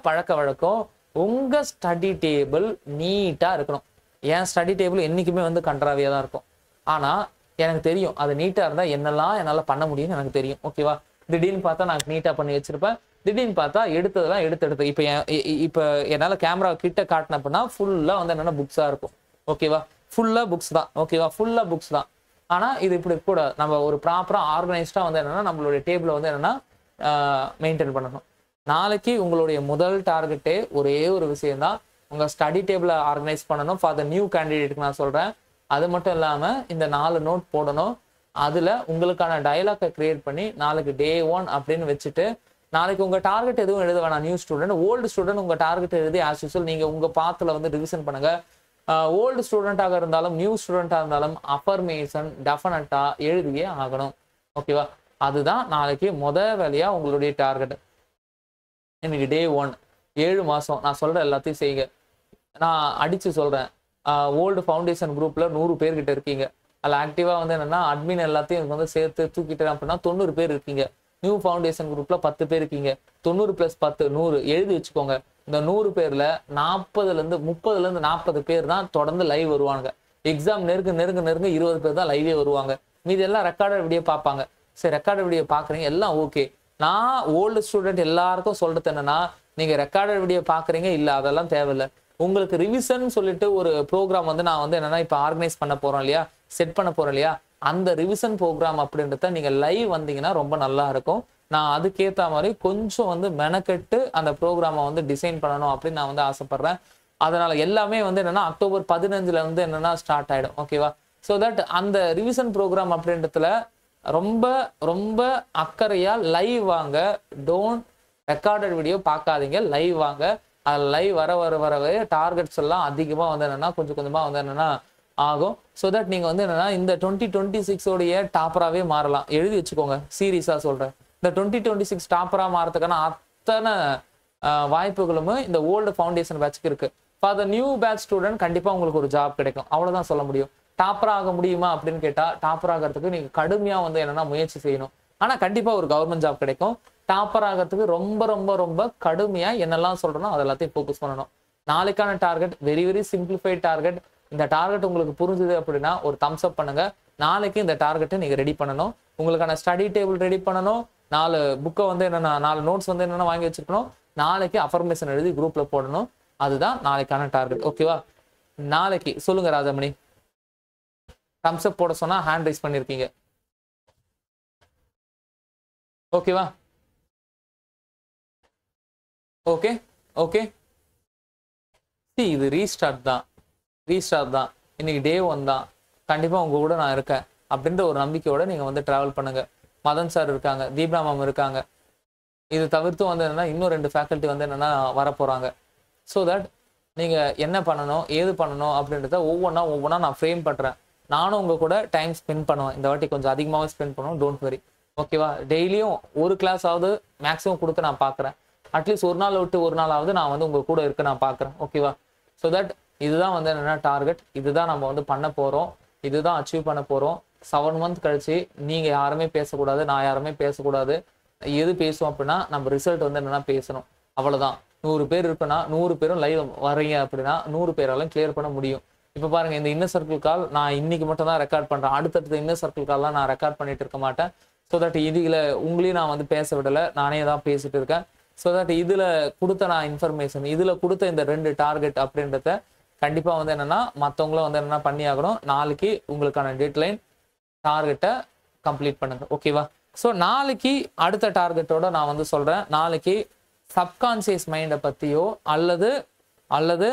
பழக்க வழக்கம், உங்க ஸ்டடி டேபிள் நீட்டா இருக்கணும். என் ஸ்டடி டேபிள் என்னைக்குமே வந்து கன்றாவியா தான் இருக்கும். ஆனா எனக்கு தெரியும் அது நீட்டா இருந்தா என்னெல்லாம் என்னால பண்ண முடியும்னு எனக்கு தெரியும். ஓகேவா? திடீர்னு பார்த்தா நான் நீட்டா பண்ணி வச்சிருப்பேன். திடீர்னு பார்த்தா எடுத்ததெல்லாம் எடுத்து இப்ப என்னால கேமரா கிட்ட காட்டின அப்படின்னா ஃபுல்லா வந்து என்னன்னா புக்ஸா இருக்கும். ஓகேவா? ஃபுல்லா புக்ஸ் தான். ஓகேவா? ஃபுல்லா புக்ஸ் தான். ஆனா இது இப்படி கூட நம்ம ஒரு ப்ராப்பரா ஆர்கனைஸ்டா வந்து என்னன்னா நம்மளுடைய டேபிள வந்து என்னன்னா மெயின்டைன் பண்ணணும். நாளைக்கு உங்களுடைய முதல் டார்கெட்டே ஒரே ஒரு விஷயம் தான், உங்க ஸ்டடி டேபிள ஆர்கனைஸ் பண்ணணும். ஃபார் த நியூ கேண்டிடேட்டுக்கு நான் சொல்றேன். அது மட்டும் இல்லாம இந்த 4 நோட் போடணும். அதுல உங்களுக்கான டயலாக்கை கிரியேட் பண்ணி நாளைக்கு டே 1 அப்படின்னு வச்சுட்டு, நாளைக்கு உங்க டார்கெட் எதுவும் எழுத வேணாம். நியூ ஸ்டூடெண்ட், ஓல்டு ஸ்டூடெண்ட் உங்க டார்கெட் எழுதி ஆஸ் யூசுவல் நீங்க உங்க பாத்துல வந்து ரிவிஷன் பண்ணுங்க. ஓல்டு ஸ்டூடெண்டாக இருந்தாலும் நியூ ஸ்டூடெண்டாக இருந்தாலும் அஃபர்மேஷன் டெஃபினட்டா எழுதியே ஆகணும். ஓகேவா? அதுதான் நாளைக்கு வேலையா உங்களுடைய டார்கெட். இன்னைக்கு டே 1, 7 மாசம் நான் சொல்ற எல்லாத்தையும் செய்யுங்க. நான் அடிச்சு சொல்றேன், ஓல்டு ஃபவுண்டேஷன் குரூப்ல 100 பேர்கிட்ட இருக்கீங்க. அதில் ஆக்டிவா வந்து என்னன்னா அட்மின் எல்லாத்தையும் வந்து சேர்த்து தூக்கிட்டேன் அப்படின்னா 90 பேர் இருக்கீங்க. நியூ ஃபவுண்டேஷன் குரூப்ல 10 பேர் இருக்கீங்க. 90 + 10 100 எழுதி வச்சுக்கோங்க. இந்த 100 பேர்ல 30ல இருந்து 40 பேர் தான் தொடர்ந்து லைவ் வருவாங்க. எக்ஸாம் நெருங்க 20 பேர் தான் லைவே வருவாங்க. மீதி எல்லாம் ரெக்கார்டட் வீடியோ பார்ப்பாங்க. சரி, ரெக்கார்டட் வீடியோ பாக்குறீங்க எல்லாம் ஓகே. நான் ஓல்டு ஸ்டூடெண்ட் எல்லாருக்கும் சொல்றது என்னன்னா, நீங்க ரெக்கார்டட் வீடியோ பாக்குறீங்க இல்ல, அதெல்லாம் தேவையில்லை. உங்களுக்கு ரிவிஷன் சொல்லிட்டு ஒரு ப்ரோக்ராம் வந்து நான் வந்து என்னன்னா இப்ப ஆர்கனைஸ் பண்ண போறோம் இல்லையா, செட் பண்ண போறோம் இல்லையா, அந்த ரிவிஷன் ப்ரோக்ராம் அப்படின்றத நீங்க லைவ் வந்தீங்கன்னா ரொம்ப நல்லா இருக்கும். நான் அதுக்கேற்ற மாதிரி கொஞ்சம் வந்து மெனக்கெட்டு அந்த ப்ரோக்ராமை வந்து டிசைன் பண்ணணும் அப்படின்னு நான் வந்து ஆசைப்படுறேன். அதனால எல்லாமே வந்து என்னன்னா அக்டோபர் 15ல இருந்து என்னன்னா ஸ்டார்ட் ஆயிடும். ஓகேவா? ஸோ தட் அந்த ரிவிஷன் ப்ரோக்ராம் அப்படின்றதுல ரொம்ப ரொம்ப அக்கறையா லைவ் வாங்க. டோன்ட் ரெக்கார்டட் வீடியோ பார்க்காதீங்க, லைவ் வாங்க. அது லைவ் வரவே டார்கெட்ஸ் எல்லாம் அதிகமா வந்து என்னன்னா கொஞ்சமா வந்து என்னன்னா ஆகும். ஸோ தட் நீங்க வந்து என்னன்னா இந்த 2026 டாப்பராகவே மாறலாம். எழுதி வச்சுக்கோங்க, சீரியஸா சொல்றேன். இந்த 2026 டாப்பரா மாறதுக்கான அத்தனை வாய்ப்புகளும் இந்த ஓல்டு ஃபவுண்டேஷன் பேட்ச்க்கு இருக்கு. For the new batch student கண்டிப்பா உங்களுக்கு ஒரு ஜாப் கிடைக்கும். அவ்வளவுதான் சொல்ல முடியும். டாப்பர் ஆக முடியுமா அப்படின்னு கேட்டா, டாப்பர் ஆகிறதுக்கு நீங்க கடுமையா வந்து என்னன்னா முயற்சி செய்யணும். ஆனா கண்டிப்பா ஒரு கவர்மெண்ட் ஜாப் கிடைக்கும். டாப்பர் ஆகிறதுக்கு ரொம்ப ரொம்ப ரொம்ப கடுமையா என்னெல்லாம் சொல்றனோ அது எல்லாத்தையும் ஃபோக்கஸ் பண்ணணும். நாளைக்கான target very very simplified target. இந்த டார்கெட் உங்களுக்கு புரிஞ்சுது அப்படின்னா ஒரு தம்ஸ் அப் பண்ணுங்க. நாளைக்கு இந்த டார்கெட்டை நீங்க ரெடி பண்ணணும். உங்களுக்கான ஸ்டடி டேபிள் ரெடி பண்ணணும். 4 புக்கை வந்து என்னன்னா 4 நோட்ஸ் வந்து என்னன்னா வாங்கி வச்சிருக்கணும். நாளைக்கு அஃபர்மேஷன் எழுதி குரூப்ல போடணும். அதுதான் நாளைக்கான டார்கெட். ஓகேவா? நாளைக்கு சொல்லுங்க ராஜமணி, தம்ஸ் அப் போட சொன்னா ஹேண்ட் ரைஸ் பண்ணிருக்கீங்க. ஓகேவா? Okay okay. இது ரீஸ்டார்ட் தான். இன்னைக்கு டே 1 தான். கண்டிப்பா உங்க கூட நான் இருக்கேன் அப்படின்ற ஒரு நம்பிக்கையோட நீங்க வந்து டிராவல் பண்ணுங்க. மதன் சார் இருக்காங்க, தீப்னா மேம் இருக்காங்க. இது தவிர்த்து வந்து என்னன்னா இன்னும் 2 ஃபேக்கல்ட்டி வந்து என்னன்னா வர போறாங்க. ஸோ தட் நீங்க என்ன பண்ணணும் ஏது பண்ணணும் அப்படின்றத ஒவ்வொன்றா நான் ஃப்ரேம் பண்றேன். நானும் உங்க கூட டைம் ஸ்பெண்ட் பண்ணுவேன். இந்த வாட்டி கொஞ்சம் அதிகமாகவே ஸ்பெண்ட் பண்ணுவோம். Don't worry. ஓகேவா? டெய்லியும் ஒரு கிளாஸ் ஆகுது மேக்ஸிமம் கொடுக்க நான் பார்க்குறேன். அட்லீஸ்ட் ஒரு நாள் விட்டு ஒரு நாளாவது நான் வந்து உங்க கூட இருக்க நான் பார்க்குறேன். ஓகேவா? ஸோ தட் இதுதான் வந்து என்னன்னா டார்கெட். இதுதான் நம்ம வந்து பண்ண போறோம். இதுதான் அச்சீவ் பண்ண போறோம். 7 மந்த் கழிச்சு நீங்க யாருமே பேசக்கூடாது, நான் யாருமே பேசக்கூடாது. எது பேசுவோம் அப்படின்னா நம்ம ரிசல்ட் வந்து என்னன்னா பேசணும். அவ்வளவுதான். 100 பேர் இருக்குன்னா 100 பேரும் லைவ் வரீங்க அப்படின்னா 100 பேராலும் கிளியர் பண்ண முடியும். இப்போ பாருங்க, இந்த இன்னர் சர்க்கிள் கால் நான் இன்னைக்கு மட்டும் தான் ரெக்கார்ட் பண்றேன். அடுத்தடுத்த இன்னர் சர்க்கிள் கால்லாம் நான் ரெக்கார்ட் பண்ணிட்டு இருக்க மாட்டேன். ஸோ தட் இதுல உங்களையும் நான் வந்து பேச விடலை, நானே தான் பேசிட்டு இருக்கேன். ஸோ தட் இதுல கொடுத்த நான் இன்ஃபர்மேஷன், இதுல கொடுத்த இந்த 2 டார்கெட் அப்படின்றத கண்டிப்பா வந்து என்னன்னா மற்றவங்களும் வந்து என்னன்னா பண்ணி ஆகணும். நாளைக்கு உங்களுக்கான டெட்லைன், டார்கெட்டை கம்ப்ளீட் பண்ணுங்க. ஓகேவா? ஸோ நாளைக்கு அடுத்த டார்கெட்டோட நான் வந்து சொல்றேன். நாளைக்கு சப்கான்சியஸ் மைண்டை பத்தியோ அல்லது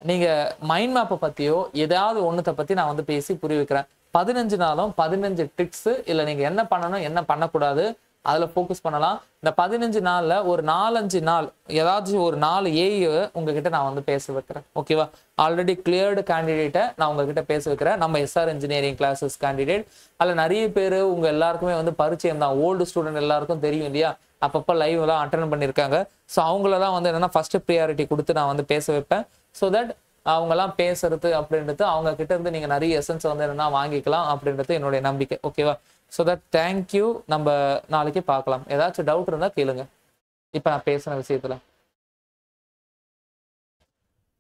நீங்க மைண்ட் மேப்பை பத்தியோ ஏதாவது ஒண்ணுத்தை பத்தி நான் வந்து பேசி புரிய வைக்கிறேன். 15 நாளும் 15 ட்ரிக்ஸ் இல்ல நீங்க என்ன பண்ணணும் என்ன பண்ணக்கூடாது அதுல ஃபோக்கஸ் பண்ணலாம். இந்த 15 நாள்ல ஒரு 4-5 நாள் ஏதாச்சும் ஒரு 4 ஏஐ உங்ககிட்ட நான் வந்து பேச வைக்கிறேன். ஓகேவா? ஆல்ரெடி கிளியர்டு கேண்டிடேட்டை நான் உங்ககிட்ட பேச வைக்கிறேன். நம்ம எஸ்ஆர் இன்ஜினியரிங் கிளாஸஸ் கேண்டிடேட் அதில் நிறைய பேர் உங்க எல்லாருக்குமே வந்து பரிச்சயம் தான். ஓல்டு ஸ்டூடெண்ட் எல்லாருக்கும் தெரியும் இல்லையா? அப்பப்போ லைவ் எல்லாம் அட்டன் பண்ணியிருக்காங்க. ஸோ அவங்களெல்லாம் வந்து என்னன்னா ஃபர்ஸ்ட் ப்ரியாரிட்டி கொடுத்து நான் வந்து பேச வைப்பேன். ஸோ தட் அவங்கெல்லாம் பேசுறது அப்படின்றது அவங்க கிட்ட இருந்து நீங்க நிறைய எசன்ஸ் வந்து என்னன்னா வாங்கிக்கலாம் அப்படின்றது என்னுடைய நம்பிக்கை. ஓகேவா? So that thank you. நம்ம நாளைக்கு பார்க்கலாம். ஏதாச்சும் டவுட் இருந்தா கேளுங்க இப்ப நான் பேசுன விஷயத்துல.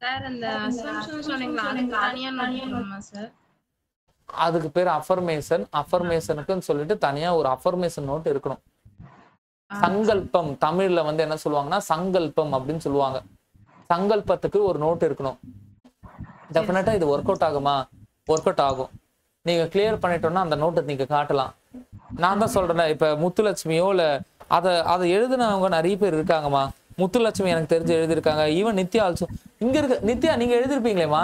சார் அந்த அசம்ப்ஷன் சொன்னீங்களா அது தனியா நோட் பண்ணணுமா சார்? அதுக்கு பேர் அஃபர்மேஷன். அஃபர்மேஷனுக்குன்னு சொல்லிட்டு தனியா ஒரு அஃபர்மேஷன் நோட் இருக்கணும். சங்கல்பம் தமிழ்ல வந்து என்ன சொல்லுவாங்கன்னா சங்கல்பம் அப்படின்னு சொல்லுவாங்க. சங்கல்பத்துக்கு ஒரு நோட் இருக்கணும். டெஃபினட்டா இது ஒர்க் அவுட் ஆகுமா? ஒர்க் அவுட் ஆகும். நீங்க கிளியர் பண்ணிட்டோம்னா அந்த நோட்டை நீங்க காட்டலாம். நான் தான் சொல்றேன், இப்ப முத்துலட்சுமியோ இல்ல அதை எழுதினவங்க நிறைய பேர் இருக்காங்கம்மா. முத்துலட்சுமி எனக்கு தெரிஞ்சு எழுதியிருக்காங்க. ஈவன் நித்யா ஆல்சோ இங்க இருக்கு. நித்யா நீங்க எழுதிருப்பீங்களேம்மா?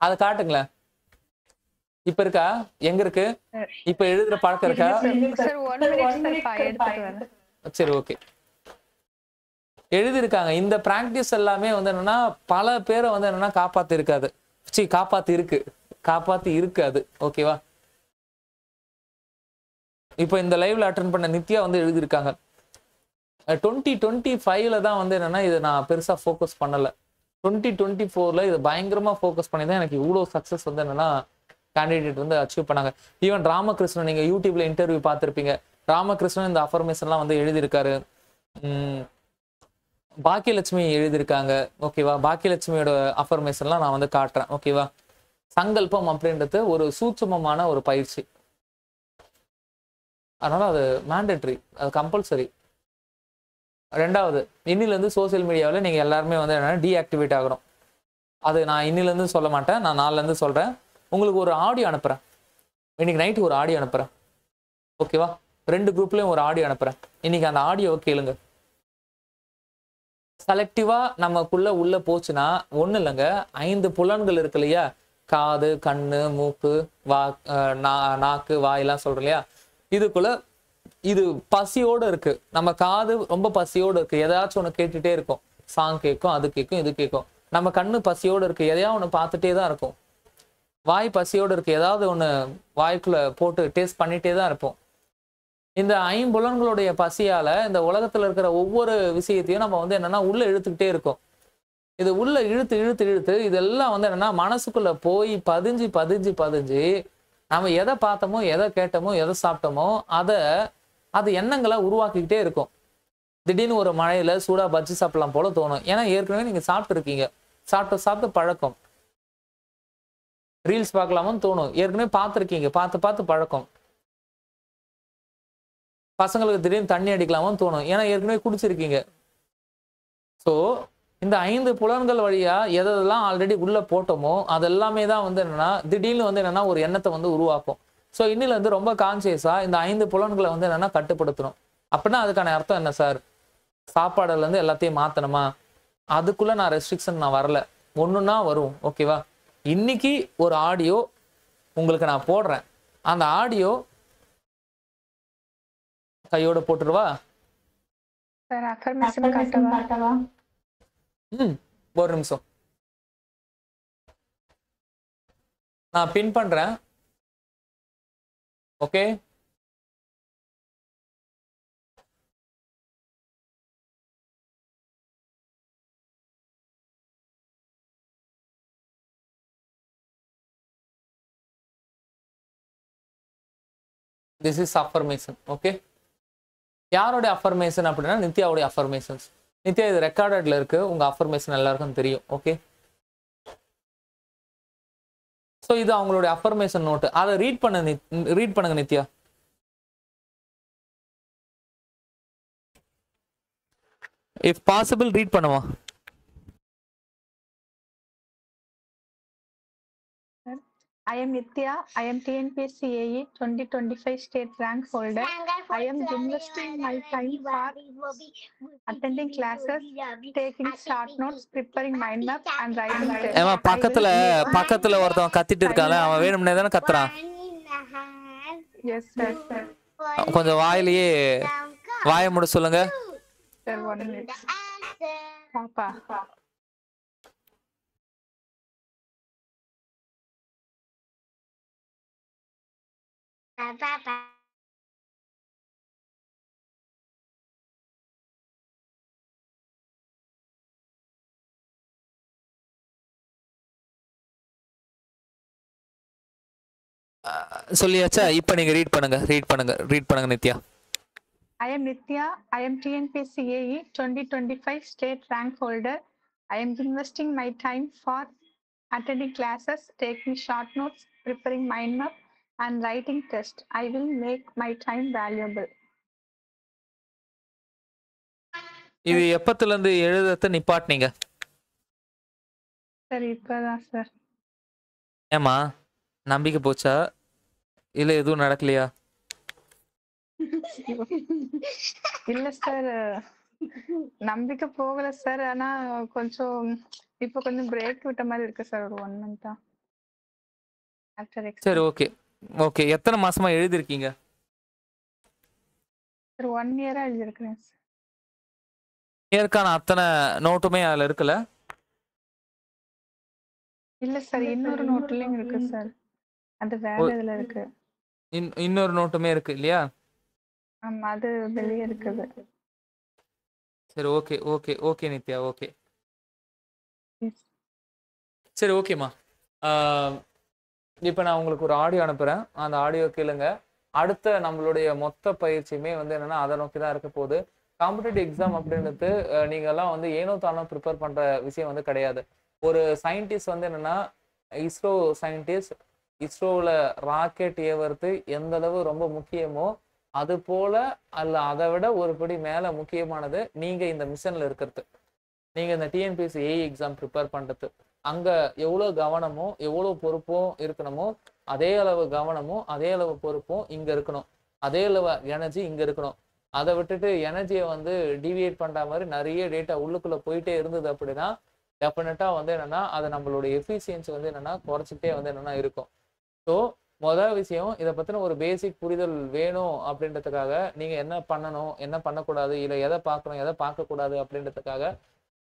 அதை காட்டுங்களேன். இப்ப இருக்கா? எங்க இருக்கு? இப்ப எழுதுற பழக்கம் இருக்கா? சரி, ஓகே. எழுதியிருக்காங்க. இந்த பிராக்டிஸ் எல்லாமே வந்து என்னன்னா பல பேரை வந்து என்னன்னா காப்பாத்தி இருக்காது. காப்பாத்தி இருக்காது. ஓகேவா? இப்போ இந்த லைவ்ல அட்டன் பண்ண நித்யா வந்து எழுதியிருக்காங்க. 2025ல தான் வந்து என்னன்னா இதை நான் பெருசா ஃபோக்கஸ் பண்ணல. 2024ல இது பயங்கரமா ஃபோக்கஸ் பண்ணி தான் எனக்கு இவ்வளோ சக்சஸ் வந்து என்னன்னா கேண்டிடேட் வந்து அச்சீவ் பண்ணாங்க. ஈவன் ராமகிருஷ்ணன் நீங்க யூடியூப்ல இன்டர்வியூ பார்த்துருப்பீங்க. ராமகிருஷ்ணன் இந்த அஃபர்மேஷன்லாம் வந்து எழுதியிருக்காரு. பாக்கியலட்சுமி எழுதியிருக்காங்க. ஓகேவா? பாக்கியலட்சுமியோட அஃபர்மேஷன்லாம் நான் வந்து காட்டுறேன். ஓகேவா? சங்கல்பம் அப்படின்றது ஒரு சூட்சமமான ஒரு பயிற்சி. அதனால அது மேண்டேட்ரி, அது கம்பல்சரி. ரெண்டாவது, இன்னிலேருந்து சோசியல் மீடியாவில் நீங்கள் எல்லாருமே வந்து என்னன்னா டீஆக்டிவேட் ஆகணும். அது நான் இன்னிலேருந்து சொல்ல மாட்டேன், நான் நாளிலேருந்து சொல்கிறேன். உங்களுக்கு ஒரு ஆடியோ அனுப்புகிறேன். இன்னைக்கு நைட்டு ஒரு ஆடியோ அனுப்புகிறேன். ஓகேவா? 2 குரூப்லேயும் ஒரு ஆடியோ அனுப்புகிறேன். இன்னைக்கு அந்த ஆடியோவை கேளுங்க. செலக்டிவா நமக்குள்ள உள்ள போச்சுன்னா ஒன்றும் இல்லைங்க. 5 புலன்கள் இருக்கு இல்லையா? காது, கண்ணு, மூக்கு, நாக்கு, வாயெல்லாம் சொல்றோம் இல்லையா? இதுக்குள்ள இது பசியோட இருக்கு. நம்ம காது ரொம்ப பசியோட இருக்கு. எதாச்சும் ஒண்ணு கேட்டுட்டே இருக்கும். சாங் கேட்கும், அது கேட்கும், இது கேட்கும். நம்ம கண்ணு பசியோட இருக்கு. எதையாவது ஒண்ணு பார்த்துட்டே தான் இருக்கும். வாய் பசியோட இருக்கு. ஏதாவது ஒண்ணு வாய்க்குள்ள போட்டு டேஸ்ட் பண்ணிட்டே தான் இருப்போம். இந்த 5 புலன்களுடைய பசியால இந்த உலகத்துல இருக்கிற ஒவ்வொரு விஷயத்தையும் நம்ம வந்து என்னன்னா உள்ள இழுத்துக்கிட்டே இருக்கோம். இது உள்ள இழுத்து இதெல்லாம் வந்து என்னன்னா மனசுக்குள்ள போய் பதிஞ்சு நம்ம எதை பார்த்தோமோ, எதை கேட்டோமோ, எதை சாப்பிட்டோமோ அது எண்ணங்களை உருவாக்கிக்கிட்டே இருக்கும். திடீர்னு ஒரு மழையில சூடா பஜ்ஜி சாப்பிடலாம் போல தோணும். ஏன்னா ஏற்கனவே நீங்க சாப்பிட்டு இருக்கீங்க. சாப்பிட்டு பழக்கம். ரீல்ஸ் பார்க்கலாமோன்னு தோணும். ஏற்கனவே பார்த்துருக்கீங்க. பார்த்து பழக்கம். பசங்களுக்கு திடீர்னு தண்ணி அடிக்கலாமோன்னு தோணும். ஏன்னா ஏற்கனவே குடிச்சிருக்கீங்க. ஸோ இந்த 5 புலன்கள் வழியா எதெல்லாம் ஆல்ரெடி உள்ள போட்டோமோ அதெல்லாமே தான் வந்து என்னன்னா திடீர்னு வந்து என்னன்னா ஒரு எண்ணத்தை வந்து உருவாக்கும். ஸோ இன்னில இருந்து ரொம்ப கான்சியஸா இந்த 5 புலன்களை வந்து என்னன்னா கட்டுப்படுத்தணும். அப்படின்னா அதுக்கான அர்த்தம் என்ன சார்? சாப்பாடுல இருந்து எல்லாத்தையும் மாத்தணுமா? அதுக்குள்ள நான் ரெஸ்ட்ரிக்ஷன் நான் வரல. ஒண்ணுன்னா வரும். ஓகேவா? இன்னைக்கு ஒரு ஆடியோ உங்களுக்கு நான் போடுறேன். அந்த ஆடியோ கையோட போட்டுருவா? ஒரு நிமிஷம் நான் பின் பண்றேன். Okay, this is affirmation. Okay, யாரோட அஃபர்மேஷன் அப்படின்னா நித்யாவுடைய அஃபர்மேஷன்ஸ். நித்யா இது ரெக்கார்டட்ல இருக்கு. உங்க அஃபர்மேஷன் எல்லாருக்கும் தெரியும். ஓகே, ஸோ இது அவங்களுடைய அஃபர்மேஷன் நோட்டு. அதை ரீட் பண்ணுங்க நித்யா. இஃப் பாசிபிள் ரீட் பண்ணுவா. I am Nitya. I am TNPSC AE 2025 state rank holder. I am investing my time for attending classes, taking short notes, preparing mind map, and writing tests. ஏமா I will பக்கத்துல make பக்கத்துல ஒருத்தவன் கத்திட்டு இருக்கான்ல, அவன் வேணும்னே தானே கத்துறான். yes sir. கொஞ்சம் வாயிலேயே வாயை மூட சொல்லுங்க. Sir, 1 minute. Papa. சொல்லியாச்சா? இப்ப நீங்க ரீட் பண்ணுங்க Nithya. I am Nitya. I am TNPSC AE 2025 state rank holder. I am investing my time for attending classes, taking short notes, preparing mind map, and writing tests. I will make my time valuable. இது எப்பத்துல இருந்து எழுதத்தை நிப்பாட்டினீங்க? சரி, இப்பதான் சார். ஏமா நம்பிக்கை போச்சா இல்ல எதுவும் நடக்கலையா? இல்ல சார், நம்பிக்கை போகல சார். ஆனா கொஞ்சம் இப்போ கொஞ்சம் பிரேக் விட்ட மாதிரி இருக்கு சார். ஒரு 1 month ஆஃப்டர் எக்ஸாம். சரி, ஓகே. எத்தனை மாசமா எழுதிருக்கீங்க? சார் 1 year எழுதிருக்கிறேன் சார். ஏற்கான அத்தனை நோட்டுமே அதுல இருக்குல்ல? இல்ல சார், இன்னொரு நோட்லயும் இருக்கு சார். அது வேற இதுல இருக்கு. இன்னொரு நோட்டுமே இருக்கு இல்லையா? ஆமா, அது வெளியே இருக்குது. சரி, ஓகே நித்யா, ஓகே. சரி, ஓகேம்மா. இப்போ நான் உங்களுக்கு ஒரு ஆடியோ அனுப்புறேன். அந்த ஆடியோ கேளுங்க. அடுத்த நம்மளுடைய மொத்த பயிற்சியுமே வந்து என்னன்னா அதை நோக்கி தான் இருக்க போகுது. காம்படிட்டிவ் எக்ஸாம் அப்படின்றது நீங்க எல்லாம் வந்து ஏனோ தானோ ப்ரிப்பேர் பண்ற விஷயம் வந்து கிடையாது. ஒரு சயின்டிஸ்ட் வந்து என்னன்னா, இஸ்ரோ சயின்டிஸ்ட், இஸ்ரோவில் ராக்கெட் ஏவறது எந்த அளவு ரொம்ப முக்கியமோ அது போல அல்ல அதை விட ஒரு படி மேல முக்கியமானது நீங்க இந்த மிஷன்ல இருக்கிறது. நீங்க இந்த டிஎன்பிஎஸ்சி ஏஇ எக்ஸாம் ப்ரிப்பேர் பண்றது. அங்க எவ்வளவு கவனமோ எவ்வளவு பொறுப்பும் இருக்கணுமோ அதே அளவு கவனமும் அதே அளவு பொறுப்பும் இங்க இருக்கணும். அதே அளவு எனர்ஜி இங்க இருக்கணும். அதை விட்டுட்டு எனர்ஜியை வந்து டிவியேட் பண்ற மாதிரி நிறைய டேட்டா உள்ளுக்குள்ள போயிட்டே இருந்தது அப்படின்னா டெஃபினட்டா வந்து என்னன்னா அது நம்மளுடைய எஃபிஷியன்சி வந்து என்னன்னா குறைச்சிட்டே வந்து என்னன்னா இருக்கும். ஸோ முதல் விஷயம், இதை பத்தின ஒரு பேசிக் புரிதல் வேணும் அப்படின்றதுக்காக நீங்க என்ன பண்ணணும், என்ன பண்ணக்கூடாது, இல்லை எதை பார்க்கணும், எதை பார்க்கக்கூடாது அப்படின்றதுக்காக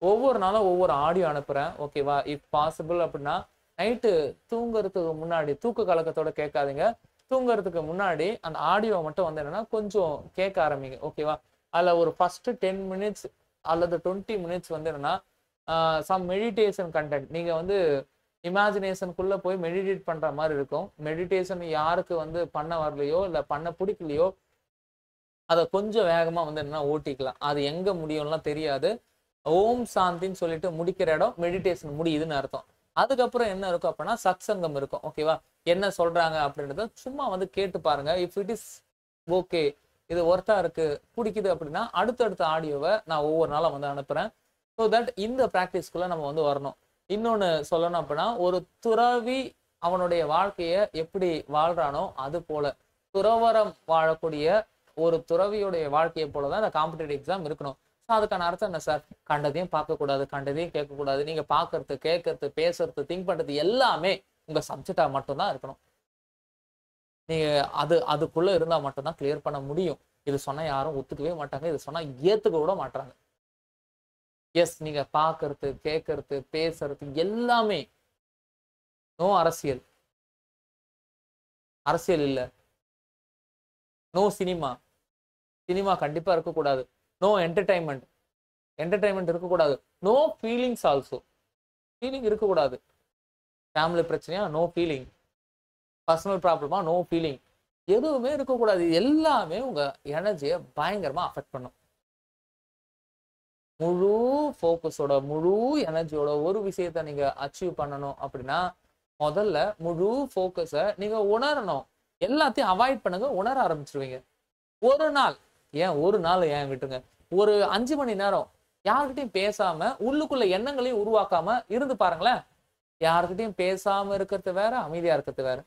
ஒவ்வொரு நாளும் ஒவ்வொரு ஆடியோ அனுப்புறேன். ஓகேவா? இஃப் பாசிபிள் அப்படின்னா நைட்டு தூங்குறதுக்கு முன்னாடி தூக்க கலக்கத்தோட கேட்காதீங்க. தூங்குறதுக்கு முன்னாடி அந்த ஆடியோ மட்டும் வந்து என்னன்னா கொஞ்சம் கேட்க ஆரம்பிங்க. ஓகேவா? அதுல ஒரு ஃபர்ஸ்ட் 10 minutes அல்லது 20 minutes வந்து என்னன்னா சம் மெடிடேஷன் கண்டென்ட். நீங்க வந்து இமேஜினேஷனுக்குள்ள போய் மெடிடேட் பண்ற மாதிரி இருக்கும். மெடிடேஷன் யாருக்கு வந்து பண்ண வரலையோ இல்லை பண்ண பிடிக்கலையோ அதை கொஞ்சம் வேகமா வந்து என்னன்னா ஓட்டிக்கலாம். அது எங்க முடியும்லாம் தெரியாது. ஓம் சாந்தின்னு சொல்லிட்டு முடிக்கிற இடம் மெடிடேஷன் முடியுதுன்னு அர்த்தம். அதுக்கப்புறம் என்ன இருக்கும் அப்படின்னா சத்சங்கம் இருக்கும். ஓகேவா? என்ன சொல்றாங்க அப்படின்றத சும்மா வந்து கேட்டு பாருங்க. இஃப் இட் இஸ் ஓகே, இது ஒர்த்தா இருக்கு, பிடிக்குது அப்படின்னா அடுத்தடுத்த ஆடியோவை நான் ஒவ்வொரு நாளும் வந்து அனுப்புறேன். ஸோ தட் இந்த ப்ராக்டிஸ்குள்ள நம்ம வந்து வரணும். இன்னொன்னு சொல்லணும் அப்படின்னா, ஒரு துறவி அவனுடைய வாழ்க்கையை எப்படி வாழ்றானோ அது போல துறவரம் வாழக்கூடிய ஒரு துறவியுடைய வாழ்க்கையை போலதான் இந்த காம்படிட்டிவ் எக்ஸாம் இருக்கணும். ஸோ அதுக்கான அர்த்தம் என்ன சார்? கண்டதையும் பார்க்கக்கூடாது, கண்டதையும் கேட்கக்கூடாது. நீங்க பார்க்கறது, கேட்கறது, பேசுறது, திங்க் பண்றது எல்லாமே உங்க சப்ஜெக்டா மட்டும்தான் இருக்கணும். நீங்க அதுக்குள்ள இருந்தா மட்டும்தான் கிளியர் பண்ண முடியும். இது சொன்னா யாரும் ஒத்துக்கவே மாட்டாங்க, இது சொன்னா ஏத்துக்க கூட மாட்டாங்க. எஸ், நீங்க பார்க்கறது, கேட்கறது, பேசுறது எல்லாமே. நோ அரசியல், அரசியல் இல்ல. நோ சினிமா, சினிமா கண்டிப்பா இருக்கக்கூடாது. நோ என்டர்டைன்மெண்ட், என்டர்டைன்மெண்ட் இருக்கக்கூடாது. நோ ஃபீலிங்ஸ் ஆல்சோ, ஃபீலிங் இருக்கக்கூடாது. ஃபேமிலி பிரச்சனையா? No feeling. பர்சனல் ப்ராப்ளமா? No feeling. எதுவுமே இருக்கக்கூடாது. எல்லாமே உங்க எனர்ஜியை பயங்கரமா அஃபெக்ட் பண்ணும். முழு ஃபோக்கஸோட முழு எனர்ஜியோட ஒரு விஷயத்த நீங்க அச்சீவ் பண்ணணும் அப்படின்னா முதல்ல முழு ஃபோக்கஸை நீங்க உணரணும். எல்லாத்தையும் அவாய்ட் பண்ணுங்க, உணர ஆரம்பிச்சிருவீங்க. ஒரு நாள் ஏன் விட்டுங்க, ஒரு 5 மணி நேரம் யார்கிட்டையும் பேசாம உள்ளுக்குள்ள எண்ணங்களையும் உருவாக்காம இருந்து பாருங்களேன். யாருக்கிட்டையும் பேசாம இருக்கிறது வேற, அமைதியா இருக்கிறது வேற.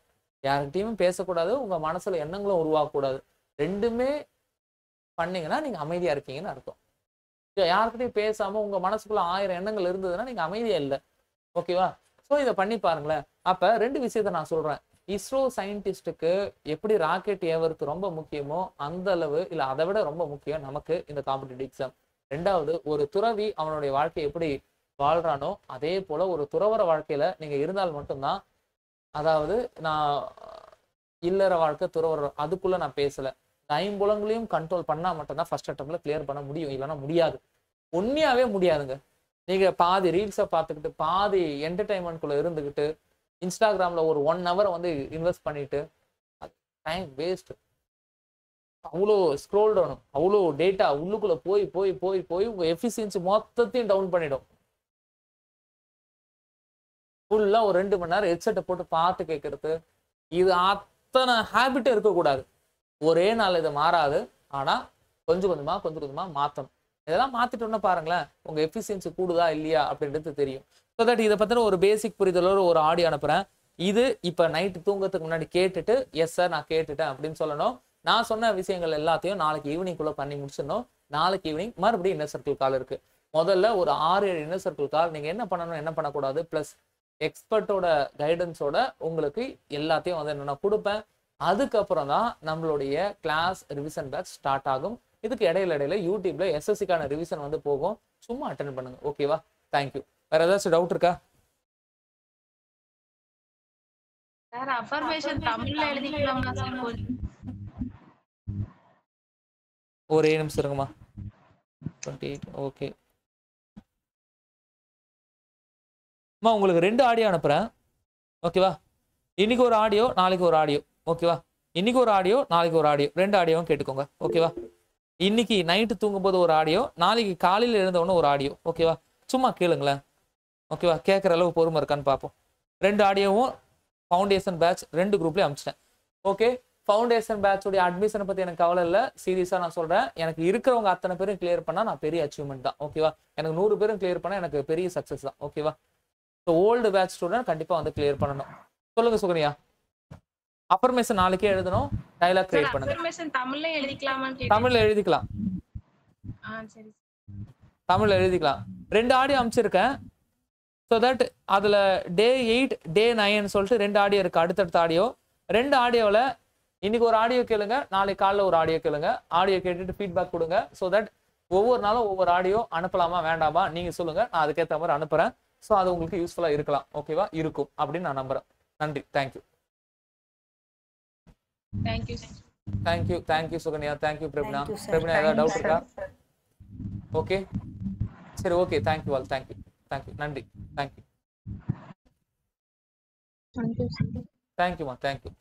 யாருக்கிட்டையும் பேசக்கூடாது, உங்க மனசுல எண்ணங்களும் உருவாக்கக்கூடாது. ரெண்டுமே பண்ணீங்கன்னா நீங்க அமைதியா இருக்கீங்கன்னு அர்த்தம். யாருக்கிட்டையும் பேசாம உங்க மனசுக்குள்ள 1000 எண்ணங்கள் இருந்ததுன்னா நீங்க அமைதியா இல்லை. ஓகேவா? ஸோ இதை பண்ணி பாருங்களேன். அப்ப 2 விஷயத்த நான் சொல்றேன். இஸ்ரோ சயின்டிஸ்டுக்கு எப்படி ராக்கெட் ஏவருக்கு ரொம்ப முக்கியமோ அந்த அளவு, இல்ல அதை விட ரொம்ப முக்கியம் நமக்கு இந்த காம்படிட்டிவ் எக்ஸாம். 2வது, ஒரு துறவி அவனுடைய வாழ்க்கையை எப்படி வாழ்றானோ அதே போல ஒரு துறவற வாழ்க்கையில நீங்க இருந்தால் மட்டும்தான், அதாவது நான் இல்லற வாழ்க்கை துறவற அதுக்குள்ள நான் பேசல, 5 கண்ட்ரோல் பண்ணா மட்டும்தான் ஃபர்ஸ்ட் அட்டம்ப்ட்ல கிளியர் பண்ண முடியும். இல்லைன்னா முடியாது, உண்மையாவே முடியாதுங்க. நீங்க பாதி ரீல்ஸை பார்த்துக்கிட்டு பாதி என்டர்டைன்மெண்ட்குள்ள இருந்துக்கிட்டு இன்ஸ்டாகிராம்ல ஒரு 1 hour வந்து இன்வெஸ்ட் பண்ணிட்டு டைம் வேஸ்ட். அவ்வளோ ஸ்க்ரோல் டவுன், அவ்வளோ டேட்டா உள்ளுக்குள்ள போய் போய் போய் போய் உங்க எஃபிஷியன்சி மொத்தத்தையும் டவுன் பண்ணிடும். ஃபுல்லா ஒரு 2 மணி நேரம் ஹெட்செட்டை போட்டு பார்த்து கேட்கறது, இது அத்தனை ஹேபிட்டும் இருக்கக்கூடாது. ஒரே நாள் இது மாறாது. ஆனா கொஞ்சம் கொஞ்சமா மாத்தணும். இதெல்லாம் மாத்திட்டோம்னா பாருங்களேன் உங்க எஃபிஷியன்சி கூடுதா இல்லையா அப்படின்றது தெரியும். ஸோ தட் இதை பத்தின ஒரு பேசிக் புரிதலோட ஒரு ஆடியோ அனுப்புறேன். இது இப்ப நைட்டு தூங்கறதுக்கு முன்னாடி கேட்டுட்டு எஸ் சார் நான் கேட்டுட்டேன் அப்படின்னு சொல்லணும். நான் சொன்ன விஷயங்கள் எல்லாத்தையும் நாளைக்கு ஈவினிங்குள்ள பண்ணி முடிச்சிடணும். நாளைக்கு ஈவினிங் மறுபடியும் இன்னர் சர்க்கிள் கால் இருக்கு. முதல்ல ஒரு 6-7 இன்னர் சர்க்கிள் கால் நீங்க என்ன பண்ணணும் என்ன பண்ணக்கூடாது பிளஸ் எக்ஸ்பர்ட்டோட கைடன்ஸோட உங்களுக்கு எல்லாத்தையும் வந்து என்னென்ன கொடுப்பேன். அதுக்கப்புறம் தான் நம்மளுடைய கிளாஸ் ரிவிஷன் பேட்ச் ஸ்டார்ட் ஆகும். இதுக்கு இடையில யூடியூப்ல எஸ்எஸ்சிக்கான ரிவிஷன் வந்து போகும். சும்மா அட்டென்ட் பண்ணுங்க. ஓகேவா? தேங்க்யூ. வேற ஏதாச்சும் டவுட் இருக்கா? சார் அஃபர்மேஷன் தமிழ்ல எழுதிக்கலாமா சார்? ஒரே நிமிஷம் இருங்கம்மா. 28 ஓகே அம்மா, உங்களுக்கு 2 ஆடியோ அனுப்புறேன். ஓகேவா? இன்னைக்கு ஒரு ஆடியோ, நாளைக்கு ஒரு ஆடியோ. ஓகேவா? இன்னைக்கு ஒரு ஆடியோ, நாளைக்கு ஒரு ஆடியோ, 2 ஆடியோவும் கேட்டுக்கோங்க. ஓகேவா? இன்னைக்கு நைட்டு தூங்கும்போது ஒரு ஆடியோ, நாளைக்கு காலையில் எழுந்தவொன்னு ஒரு ஆடியோ. ஓகேவா? சும்மா கேளுங்களேன். ஓகேவா? கேட்குற அளவு பொறுமை இருக்கான்னு பார்ப்போம். 2 ஆடியோவும் ஃபவுண்டேஷன் பேட்ச் 2 குரூப்லேயும் அனுப்பிச்சிட்டேன். ஓகே, ஃபவுண்டேஷன் பேட்சோடைய அட்மிஷனை பற்றி எனக்கு கவலை இல்லை. சீரியஸாக நான் சொல்கிறேன். எனக்கு இருக்கிறவங்க அத்தனை பேரும் கிளியர் பண்ணால் நான் பெரிய அச்சீவ்மெண்ட் தான். ஓகேவா? எனக்கு 100 பேரும் கிளியர் பண்ணால் எனக்கு பெரிய சக்ஸஸ் தான். ஓகேவா? ஸோ ஓல்டு பேட்ச் ஸ்டூடெண்ட் கண்டிப்பாக வந்து கிளியர் பண்ணணும். சொல்லுங்க சுகன்யா. அஃபர்மேஷன் நாளைக்கே எழுதணும். டைலாக் கிரியேட் பண்ணுங்க. அஃபர்மேஷன் தமிழ்ல எழுதிக்கலாமான்னு கேட்டேன். தமிழ்ல எழுதிக்கலாம். சரி. தமிழ்ல எழுதிக்கலாம். 2 ஆடியோ அனுப்பிச்சிருக்கேன். ஸோ தட் அதில் டே 8 டே 9 சொல்லிட்டு 2 ஆடியோ இருக்கு. அடுத்தடுத்த ஆடியோ 2 ஆடியோவில் இன்னைக்கு ஒரு ஆடியோ கேளுங்க, நாளைக்கு காலைல ஒரு ஆடியோ கேளுங்க. ஆடியோ கேட்டுட்டு ஃபீட்பேக் கொடுங்க. ஸோ தட் ஒவ்வொரு நாளும் ஒவ்வொரு ஆடியோ அனுப்பலாமா வேண்டாமா நீங்க சொல்லுங்க. நான் அதுக்கேற்ற மாதிரி அனுப்புறேன். ஸோ அது உங்களுக்கு யூஸ்ஃபுல்லாக இருக்கலாம். ஓகேவா? இருக்கும் அப்படின்னு நான் நம்புறேன். நன்றி. தேங்க்யூ. தேங்க்யூ சுகன்யா. தேங்க்யூ பிரபினா. பிரபினா ஏதாவது டவுட் இருக்கா? ஓகே சரி. Okay thank you all. தேங்க்யூ. நன்றி. தேங்க்யூ. தேங்க்யூமா. தேங்க்யூ.